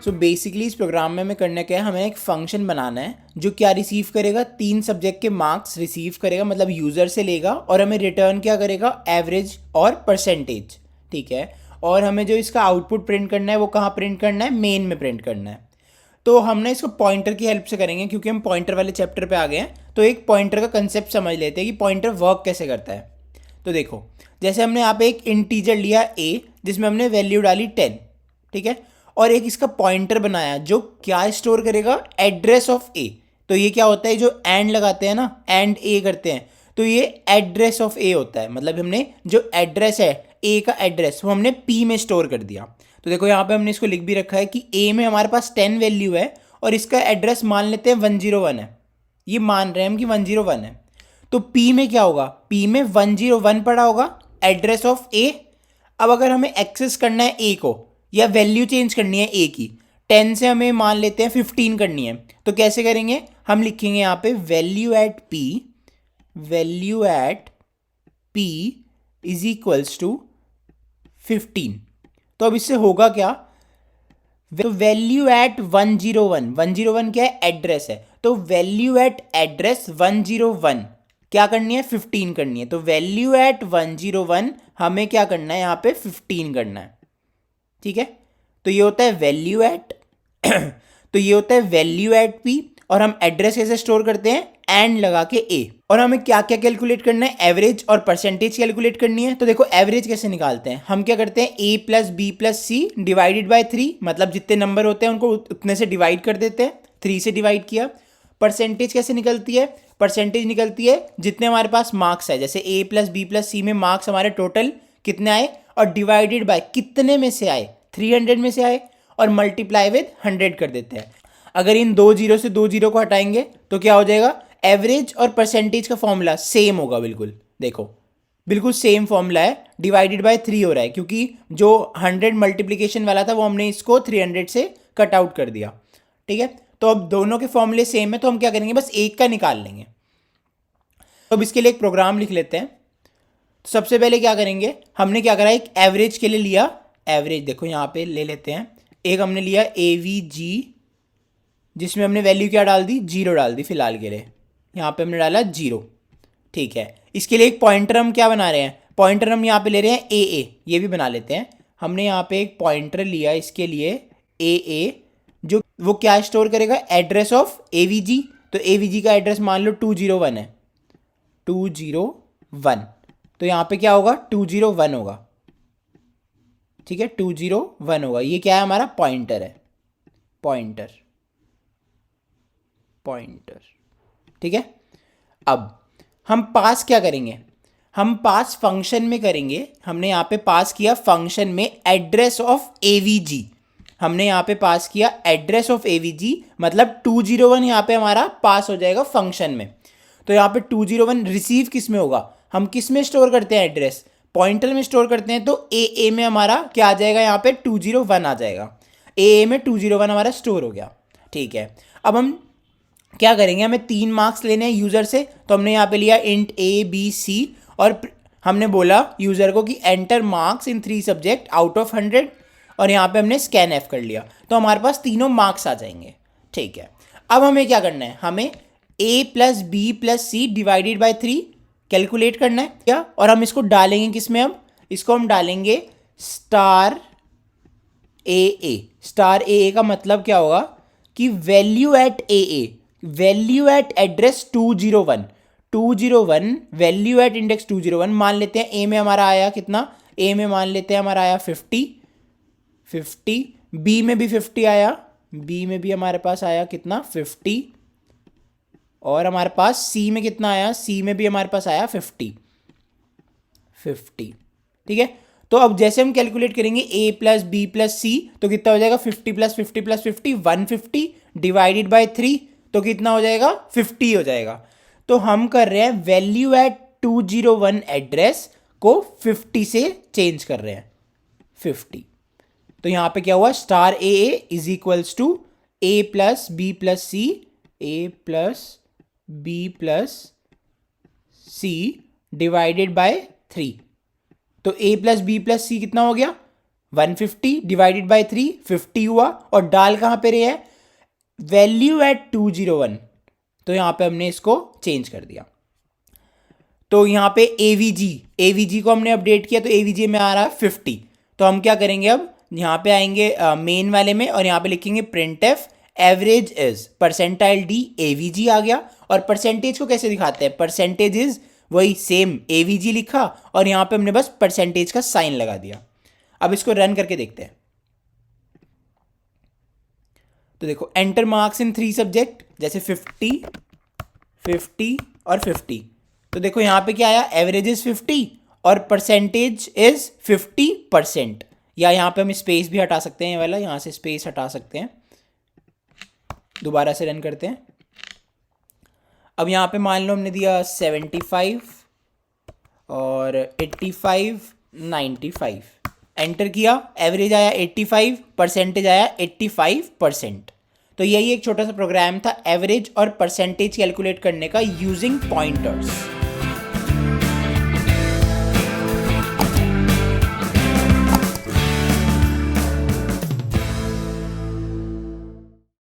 So basically इस programme में हमें करना क्या है, हमें एक फंक्शन बनाना है जो क्या रिसीव करेगा, 3 सब्जेक्ट के मार्क्स रिसीव करेगा, मतलब यूज़र से लेगा, और हमें रिटर्न क्या करेगा, एवरेज और परसेंटेज। ठीक है। और हमें जो इसका आउटपुट प्रिंट करना है वो कहाँ प्रिंट करना है, मेन में प्रिंट करना है। तो हमने इसको पॉइंटर की हेल्प से करेंगे, क्योंकि हम पॉइंटर वाले चैप्टर पे आ गए हैं। तो एक पॉइंटर का कंसेप्ट समझ लेते हैं कि पॉइंटर वर्क कैसे करता है। तो देखो, जैसे हमने यहाँ पे एक इंटीजर लिया a, जिसमें हमने वैल्यू डाली 10। ठीक है। और एक इसका पॉइंटर बनाया जो क्या स्टोर करेगा, एड्रेस ऑफ a। तो ये क्या होता है, जो एंड लगाते हैं ना, एंड a करते हैं, तो ये एड्रेस ऑफ a होता है। मतलब हमने जो एड्रेस है a का एड्रेस, वो हमने p में स्टोर कर दिया। तो देखो यहाँ पे हमने इसको लिख भी रखा है कि a में हमारे पास 10 वैल्यू है और इसका एड्रेस मान लेते हैं 101 है। ये मान रहे हैं हम कि 101 है। तो p में क्या होगा, p में 101 पड़ा होगा, एड्रेस ऑफ a। अब अगर हमें एक्सेस करना है a को, या वैल्यू चेंज करनी है a की, 10 से हमें मान लेते हैं 15 करनी है, तो कैसे करेंगे, हम लिखेंगे यहाँ पे value at p is equals to 15। तो अब इससे होगा क्या, तो वैल्यू एट 101 क्या है, एड्रेस है। तो वैल्यू एट एड्रेस 101 क्या करनी है, 15 करनी है। तो वैल्यू एट 101 हमें क्या करना है, यहाँ पे 15 करना है। ठीक है। तो ये होता है वैल्यू एट तो ये होता है वैल्यू एट पी, और हम एड्रेस कैसे स्टोर करते हैं, एंड लगा के ए। और हमें क्या क्या कैलकुलेट करना है, एवरेज और परसेंटेज कैलकुलेट करनी है। तो देखो एवरेज कैसे निकालते हैं, हम क्या करते हैं, a plus B plus C divided by 3, मतलब जितने नंबर होते हैं उनको उतने से डिवाइड कर देते हैं, 3 से डिवाइड किया। परसेंटेज कैसे निकलती है, परसेंटेज निकलती है जितने हमारे पास मार्क्स है, जैसे a प्लस बी प्लस सी में मार्क्स हमारे टोटल कितने आए, और डिवाइडेड बाय कितने में से आए, 300 में से आए, और मल्टीप्लाई विद 100 कर देते हैं। अगर इन 2 जीरो से 2 जीरो को हटाएंगे तो क्या हो जाएगा, एवरेज और परसेंटेज का फॉर्मूला सेम होगा, बिल्कुल देखो बिल्कुल सेम फॉर्मूला है, डिवाइडेड बाय 3 हो रहा है, क्योंकि जो 100 मल्टीप्लिकेशन वाला था वो हमने इसको 300 से कट आउट कर दिया। ठीक है। तो अब दोनों के फॉर्मूले सेम है, तो हम क्या करेंगे, बस एक का निकाल लेंगे। तो अब इसके लिए एक प्रोग्राम लिख लेते हैं। तो सबसे पहले क्या करेंगे, हमने क्या करा, एक एवरेज के लिए लिया, एवरेज देखो यहाँ पे ले लेते हैं, एक हमने लिया AVG, जिसमें हमने वैल्यू क्या डाल दी, 0 डाल दी फिलहाल के लिए, यहाँ पे हमने डाला 0। ठीक है। इसके लिए एक पॉइंटर हम क्या बना रहे हैं, पॉइंटर हम यहाँ पे ले रहे हैं AA, ये भी बना लेते हैं। हमने यहाँ पे एक पॉइंटर लिया इसके लिए AA, जो वो क्या स्टोर करेगा, एड्रेस ऑफ AVG। तो AVG का एड्रेस मान लो 201 है, 201। तो यहाँ पे क्या होगा, 201 होगा। ठीक है, 201 होगा। ये क्या है, हमारा पॉइंटर है, पॉइंटर। ठीक है। अब हम पास क्या करेंगे, हम पास फंक्शन में करेंगे। हमने यहाँ पे पास किया फंक्शन में एड्रेस ऑफ AVG, हमने यहाँ पे पास किया एड्रेस ऑफ AVG, मतलब 201 यहाँ पे हमारा पास हो जाएगा फंक्शन में। तो यहाँ पे 201 रिसीव किस में होगा, हम किस में स्टोर करते हैं, एड्रेस पॉइंटर में स्टोर करते हैं। तो AA में हमारा क्या आ जाएगा, यहाँ पे 201 आ जाएगा, AA में 201 हमारा स्टोर हो गया। ठीक है। अब हम क्या करेंगे, हमें 3 मार्क्स लेने हैं यूज़र से, तो हमने यहाँ पे लिया इंट ABC, और हमने बोला यूज़र को कि enter marks in 3 subject out of 100, और यहाँ पे हमने स्कैन एफ कर लिया, तो हमारे पास तीनों मार्क्स आ जाएंगे। ठीक है। अब हमें क्या करना है, हमें A plus B plus C divided by 3 calculate करना है क्या, और हम इसको डालेंगे किस में, अब इसको हम डालेंगे स्टार AA। स्टार AA का मतलब क्या होगा कि value at AA, value at address 201 value at index 201 मान लेते हैं। A में हमारा आया कितना, A में मान लेते हैं हमारा आया 50, B में भी 50 आया, B में भी हमारे पास आया कितना 50, और हमारे पास C में कितना आया, C में भी हमारे पास आया 50। ठीक है। तो अब जैसे हम कैलकुलेट करेंगे A प्लस बी प्लस सी, तो कितना हो जाएगा, 50 प्लस 50 प्लस 50 150 डिवाइडेड बाई 3, तो कितना हो जाएगा, 50 हो जाएगा। तो हम कर रहे हैं वैल्यू एट 201 एड्रेस को 50 से चेंज कर रहे हैं, 50। तो यहां पे क्या हुआ, star AA is equals to A plus B plus C, A plus B plus C divided by 3। तो A plus B plus C कितना हो गया, 150 डिवाइडेड बाय 3 50 हुआ, और डाल कहाँ पे रहे है, वैल्यू एट 201, तो यहाँ पे हमने इसको चेंज कर दिया। तो यहाँ पे एवीजी को हमने अपडेट किया, तो एवीजी में आ रहा है 50। तो हम क्या करेंगे, अब यहाँ पे आएंगे मेन वाले में, और यहाँ पे लिखेंगे printf average is percentile D, AVG आ गया। और परसेंटेज को कैसे दिखाते हैं, परसेंटेज इज वही सेम एवीजी लिखा, और यहाँ पे हमने बस परसेंटेज का साइन लगा दिया। अब इसको रन करके देखते हैं। तो देखो, एंटर मार्क्स इन 3 सब्जेक्ट, जैसे 50 50 और 50। तो देखो यहाँ पे क्या आया, एवरेज इज 50 और परसेंटेज इज 50%। या यहाँ पे हम स्पेस भी हटा सकते हैं, ये वाला यहाँ से स्पेस हटा सकते हैं। दोबारा से रन करते हैं। अब यहाँ पे मान लो हमने दिया 75 और 85 95, एंटर किया, एवरेज आया 85, परसेंटेज आया 85%। तो यही एक छोटा सा प्रोग्राम था एवरेज और परसेंटेज कैलकुलेट करने का यूजिंग पॉइंटर्स।